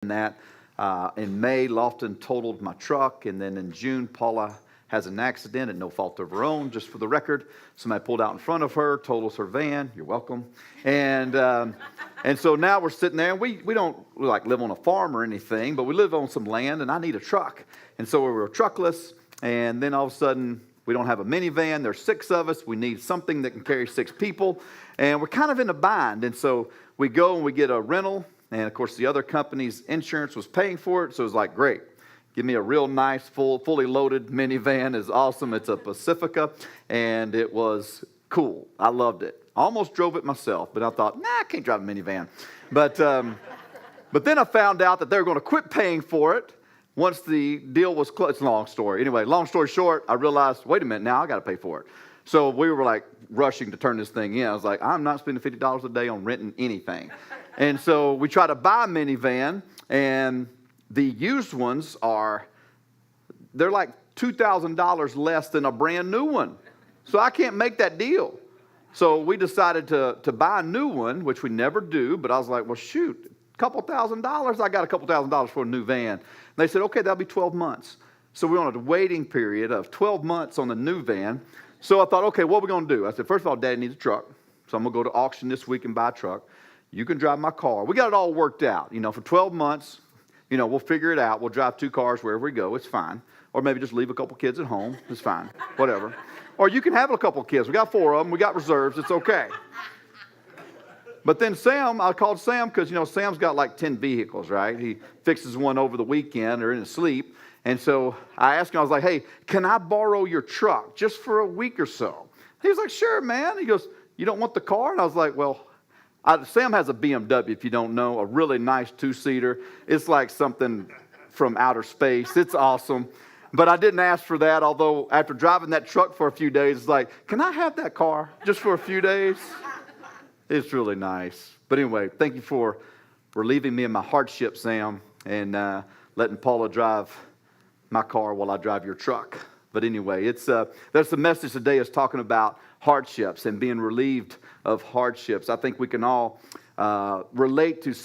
that. In May, Lofton totaled my truck, and then in June, Paula has an accident at no fault of her own. Just for the record, somebody pulled out in front of her, totals her van. You're welcome. And so now we're sitting there, and we don't like live on a farm or anything, but we live on some land, and I need a truck. And so we were truckless, and then all of a sudden, we don't have a minivan. There's 6 of us. We need something that can carry 6 people, and we're kind of in a bind. And so we go and we get a rental, and of course the other company's insurance was paying for it, so it was like, great. Give me a real nice, fully loaded minivan. It's awesome. It's a Pacifica, and it was cool. I loved it. I almost drove it myself, but I thought, nah, I can't drive a minivan. But then I found out that they were going to quit paying for it once the deal was closed. It's a long story. Anyway, long story short, I realized, wait a minute, now I got to pay for it. So we were like rushing to turn this thing in. I was like, I'm not spending $50 a day on renting anything. And so we try to buy a minivan, and the used ones they're like $2,000 less than a brand new one. So I can't make that deal. So we decided to buy a new one, which we never do. But I was like, well, shoot, a couple $1,000. I got a couple $1,000 for a new van. And they said, okay, that'll be 12 months. So we wanted a waiting period of 12 months on the new van. So I thought, okay, what are we going to do? I said, first of all, Daddy needs a truck. So I'm going to go to auction this week and buy a truck. You can drive my car. We got it all worked out. For 12 months, we'll figure it out. We'll drive 2 cars wherever we go. It's fine. Or maybe just leave a couple kids at home. It's fine. Whatever. Or you can have a couple kids. We got 4 of them. We got reserves. It's okay. But then I called Sam because, Sam's got like 10 vehicles, right? He fixes one over the weekend or in his sleep. And so I asked him, I was like, hey, can I borrow your truck just for a week or so? He was like, sure, man. He goes, you don't want the car? And I was like, well, Sam has a BMW, if you don't know, a really nice 2-seater. It's like something from outer space. It's awesome. But I didn't ask for that, although after driving that truck for a few days, it's like, can I have that car just for a few days? It's really nice. But anyway, thank you for relieving me of my hardship, Sam, and letting Paula drive my car while I drive your truck. But anyway, that's the message today, is talking about hardships and being relieved of hardships. I think we can all relate to some